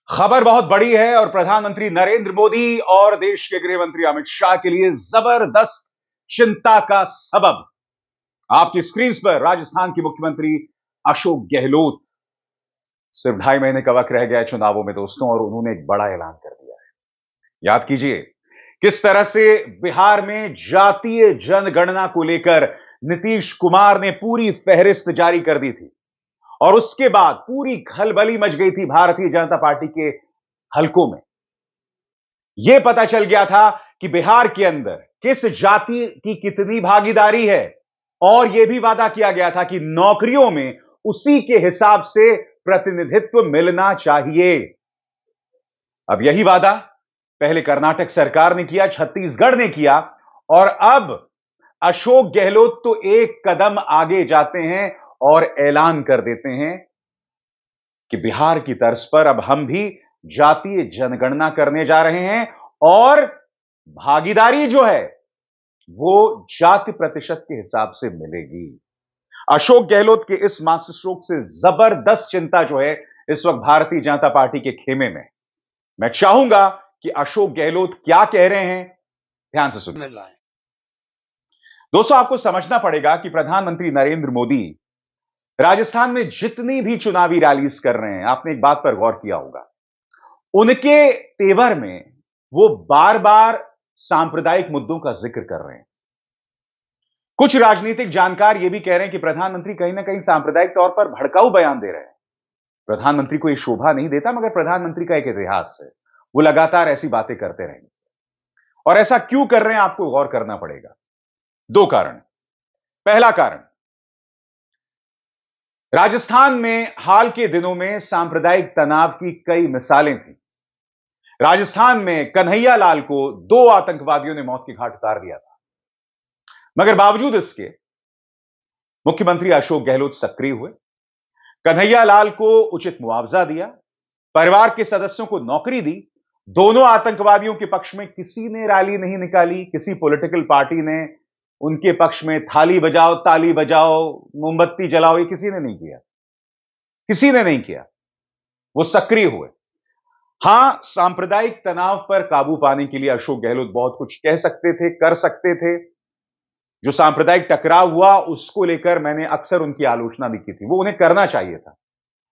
खबर बहुत बड़ी है और प्रधानमंत्री नरेंद्र मोदी और देश के गृह मंत्री अमित शाह के लिए जबरदस्त चिंता का सबब। आपकी स्क्रीन पर राजस्थान के मुख्यमंत्री अशोक गहलोत। सिर्फ 2.5 महीने का वक्त रह गया है चुनावों में दोस्तों, और उन्होंने एक बड़ा ऐलान कर दिया है। याद कीजिए किस तरह से बिहार में जातीय जनगणना को लेकर नीतीश कुमार ने पूरी फहरिस्त जारी कर दी थी, और उसके बाद पूरी खलबली मच गई थी भारतीय जनता पार्टी के हलकों में। यह पता चल गया था कि बिहार के अंदर किस जाति की कितनी भागीदारी है, और यह भी वादा किया गया था कि नौकरियों में उसी के हिसाब से प्रतिनिधित्व मिलना चाहिए। अब यही वादा पहले कर्नाटक सरकार ने किया, छत्तीसगढ़ ने किया, और अब अशोक गहलोत तो एक कदम आगे जाते हैं और ऐलान कर देते हैं कि बिहार की तर्ज पर अब हम भी जातीय जनगणना करने जा रहे हैं, और भागीदारी जो है वो जाति प्रतिशत के हिसाब से मिलेगी। अशोक गहलोत के इस मास्टर स्ट्रोक से जबरदस्त चिंता जो है इस वक्त भारतीय जनता पार्टी के खेमे में। मैं चाहूंगा कि अशोक गहलोत क्या कह रहे हैं, ध्यान से सुनिए। दोस्तों, आपको समझना पड़ेगा कि प्रधानमंत्री नरेंद्र मोदी राजस्थान में जितनी भी चुनावी रैलीज कर रहे हैं, आपने एक बात पर गौर किया होगा, उनके तेवर में वो बार बार सांप्रदायिक मुद्दों का जिक्र कर रहे हैं। कुछ राजनीतिक जानकार यह भी कह रहे हैं कि प्रधानमंत्री कहीं ना कहीं सांप्रदायिक तौर पर भड़काऊ बयान दे रहे हैं। प्रधानमंत्री को यह शोभा नहीं देता, मगर प्रधानमंत्री का एक इतिहास है, वो लगातार ऐसी बातें करते रहेंगे। और ऐसा क्यों कर रहे हैं, आपको गौर करना पड़ेगा। 2 कारण। पहला कारण, राजस्थान में हाल के दिनों में सांप्रदायिक तनाव की कई मिसालें थी। राजस्थान में कन्हैया लाल को 2 आतंकवादियों ने मौत के घाट उतार दिया था, मगर बावजूद इसके मुख्यमंत्री अशोक गहलोत सक्रिय हुए, कन्हैया लाल को उचित मुआवजा दिया, परिवार के सदस्यों को नौकरी दी। दोनों आतंकवादियों के पक्ष में किसी ने रैली नहीं निकाली, किसी पॉलिटिकल पार्टी ने उनके पक्ष में थाली बजाओ, ताली बजाओ, मोमबत्ती जलाओ, ये किसी ने नहीं किया। किसी ने नहीं किया, वो सक्रिय हुए। हां, सांप्रदायिक तनाव पर काबू पाने के लिए अशोक गहलोत बहुत कुछ कह सकते थे, कर सकते थे। जो सांप्रदायिक टकराव हुआ उसको लेकर मैंने अक्सर उनकी आलोचना भी की थी, वो उन्हें करना चाहिए था,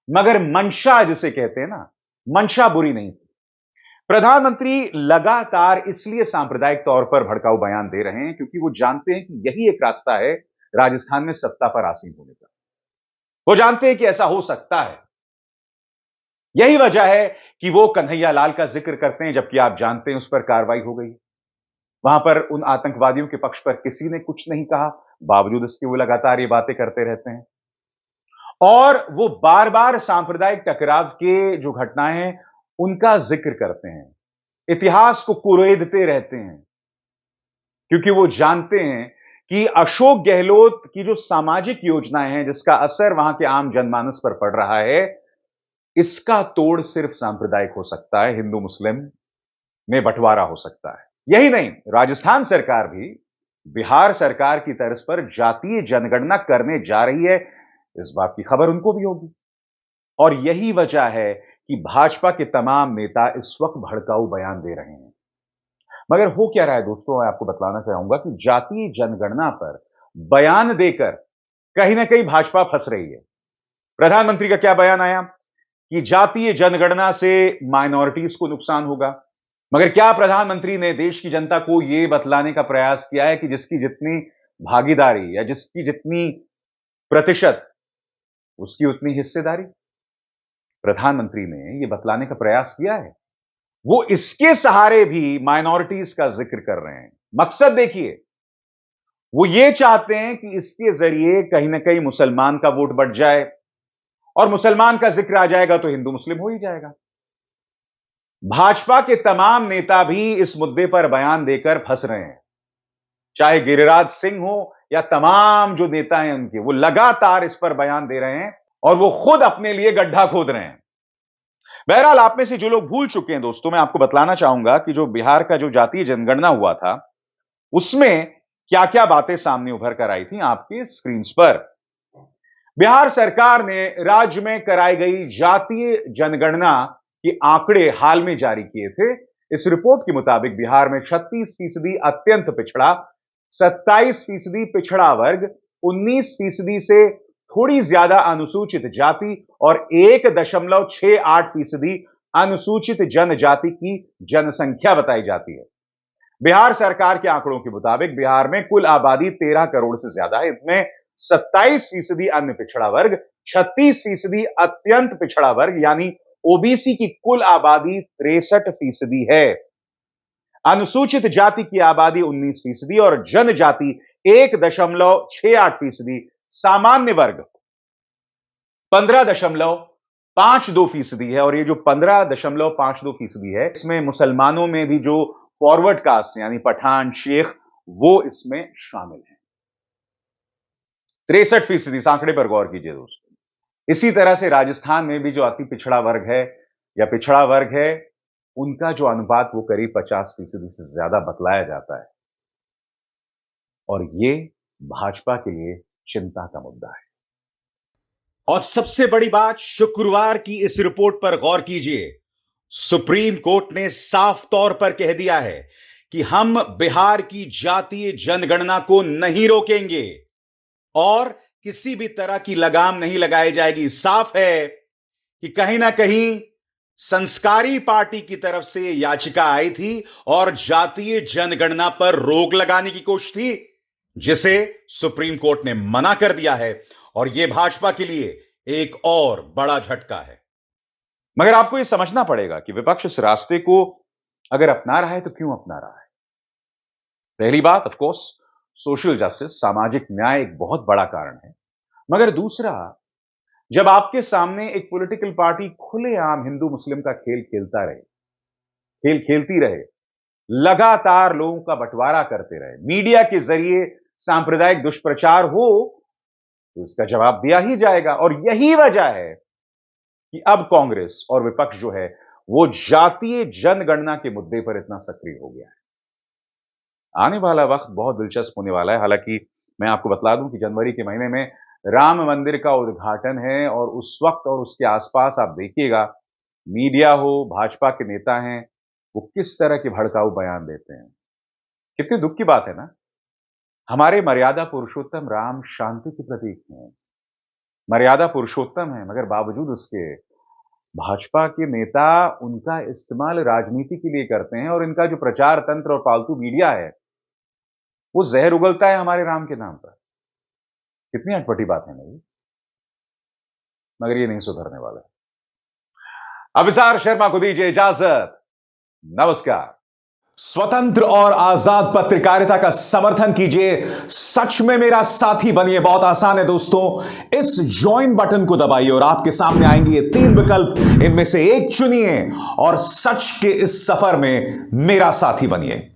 मगर मंशा जिसे कहते हैं ना, मंशा बुरी नहीं थी। प्रधानमंत्री लगातार इसलिए सांप्रदायिक तौर पर भड़काऊ बयान दे रहे हैं क्योंकि वो जानते हैं कि यही एक रास्ता है राजस्थान में सत्ता पर आसीन होने का। वो जानते हैं कि ऐसा हो सकता है। यही वजह है कि वो कन्हैया लाल का जिक्र करते हैं, जबकि आप जानते हैं उस पर कार्रवाई हो गई। वहां पर उन आतंकवादियों के पक्ष पर किसी ने कुछ नहीं कहा, बावजूद इसके वो लगातार ये बातें करते रहते हैं। और वो बार बार सांप्रदायिक टकराव के जो घटनाएं हैं उनका जिक्र करते हैं, इतिहास को कुरेदते रहते हैं, क्योंकि वो जानते हैं कि अशोक गहलोत की जो सामाजिक योजनाएं हैं, जिसका असर वहां के आम जनमानस पर पड़ रहा है, इसका तोड़ सिर्फ सांप्रदायिक हो सकता है, हिंदू मुस्लिम में बंटवारा हो सकता है। यही नहीं, राजस्थान सरकार भी बिहार सरकार की तर्ज पर जातीय जनगणना करने जा रही है, इस बात की खबर उनको भी होगी। और यही वजह है कि भाजपा के तमाम नेता इस वक्त भड़काऊ बयान दे रहे हैं। मगर हो क्या रहा है दोस्तों, मैं आपको बतलाना चाहूंगा कि जातीय जनगणना पर बयान देकर कहीं ना कहीं भाजपा फंस रही है। प्रधानमंत्री का क्या बयान आया कि जातीय जनगणना से माइनॉरिटीज को नुकसान होगा, मगर क्या प्रधानमंत्री ने देश की जनता को यह बतलाने का प्रयास किया है कि जिसकी जितनी भागीदारी या जिसकी जितनी प्रतिशत, उसकी उतनी हिस्सेदारी? प्रधानमंत्री ने यह बतलाने का प्रयास किया है। वो इसके सहारे भी माइनॉरिटीज का जिक्र कर रहे हैं। मकसद देखिए, वो ये चाहते हैं कि इसके जरिए कहीं ना कहीं मुसलमान का वोट बढ़ जाए, और मुसलमान का जिक्र आ जाएगा तो हिंदू मुस्लिम हो ही जाएगा। भाजपा के तमाम नेता भी इस मुद्दे पर बयान देकर फंस रहे हैं, चाहे गिरिराज सिंह हो या तमाम जो नेता हैं उनके, वो लगातार इस पर बयान दे रहे हैं और वो खुद अपने लिए गड्ढा खोद रहे हैं। बहरहाल, आप में से जो लोग भूल चुके हैं दोस्तों, मैं आपको बतलाना चाहूंगा कि जो बिहार का जो जातीय जनगणना हुआ था, उसमें क्या क्या बातें सामने उभर कर आई थी आपकी स्क्रीन पर। बिहार सरकार ने राज्य में कराई गई जातीय जनगणना के आंकड़े हाल में जारी किए थे। इस रिपोर्ट के मुताबिक बिहार में 36% अत्यंत पिछड़ा, 27% पिछड़ा वर्ग, 19% से थोड़ी ज्यादा अनुसूचित जाति और 1.68% अनुसूचित जनजाति की जनसंख्या बताई जाती है। बिहार सरकार के आंकड़ों के मुताबिक बिहार में कुल आबादी 13 करोड़ से ज्यादा है। इसमें 27% अन्य पिछड़ा वर्ग, 36% अत्यंत पिछड़ा वर्ग यानी ओबीसी की कुल आबादी 63% है। अनुसूचित जाति की आबादी 19% और जनजाति 1.68%, सामान्य वर्ग 15.52% है। और ये जो 15.52% है, इसमें मुसलमानों में भी जो फॉरवर्ड कास्ट यानी पठान, शेख, वो इसमें शामिल है। 63%, इस आंकड़े पर गौर कीजिए दोस्तों। इसी तरह से राजस्थान में भी जो अति पिछड़ा वर्ग है या पिछड़ा वर्ग है, उनका जो अनुपात वो करीब 50% से ज्यादा बतलाया जाता है। और ये भाजपा के लिए चिंता का मुद्दा है। और सबसे बड़ी बात, शुक्रवार की इस रिपोर्ट पर गौर कीजिए। सुप्रीम कोर्ट ने साफ तौर पर कह दिया है कि हम बिहार की जातीय जनगणना को नहीं रोकेंगे और किसी भी तरह की लगाम नहीं लगाई जाएगी। साफ है कि कहीं ना कहीं संस्कारी पार्टी की तरफ से याचिका आई थी और जातीय जनगणना पर रोक लगाने की कोशिश थी, जिसे सुप्रीम कोर्ट ने मना कर दिया है। और यह भाजपा के लिए एक और बड़ा झटका है। मगर आपको यह समझना पड़ेगा कि विपक्ष इस रास्ते को अगर अपना रहा है तो क्यों अपना रहा है। पहली बात, ऑफ कोर्स सोशल जस्टिस, सामाजिक न्याय एक बहुत बड़ा कारण है। मगर दूसरा, जब आपके सामने एक पॉलिटिकल पार्टी खुलेआम हिंदू मुस्लिम का खेल खेलती रहे, लगातार लोगों का बंटवारा करते रहे, मीडिया के जरिए सांप्रदायिक दुष्प्रचार हो, तो इसका जवाब दिया ही जाएगा। और यही वजह है कि अब कांग्रेस और विपक्ष जो है वो जातीय जनगणना के मुद्दे पर इतना सक्रिय हो गया है। आने वाला वक्त बहुत दिलचस्प होने वाला है। हालांकि मैं आपको बतला दूं कि जनवरी के महीने में राम मंदिर का उद्घाटन है और उस वक्त और उसके आसपास आप देखिएगा, मीडिया हो, भाजपा के नेता हैं, वो किस तरह के भड़काऊ बयान देते हैं। कितनी दुख की बात है ना। हमारे मर्यादा पुरुषोत्तम राम शांति के प्रतीक हैं, मर्यादा पुरुषोत्तम है, मगर बावजूद उसके भाजपा के नेता उनका इस्तेमाल राजनीति के लिए करते हैं। और इनका जो प्रचार तंत्र और पालतू मीडिया है, वो जहर उगलता है हमारे राम के नाम पर। कितनी अटपटी बात है नहीं, मगर ये नहीं सुधरने वाला है। अभिसार शर्मा को दीजिए इजाजत। नमस्कार। स्वतंत्र और आजाद पत्रकारिता का समर्थन कीजिए, सच में मेरा साथी बनिए। बहुत आसान है दोस्तों, इस ज्वाइन बटन को दबाइए और आपके सामने आएंगे ये 3 विकल्प, इनमें से एक चुनिए और सच के इस सफर में मेरा साथी बनिए।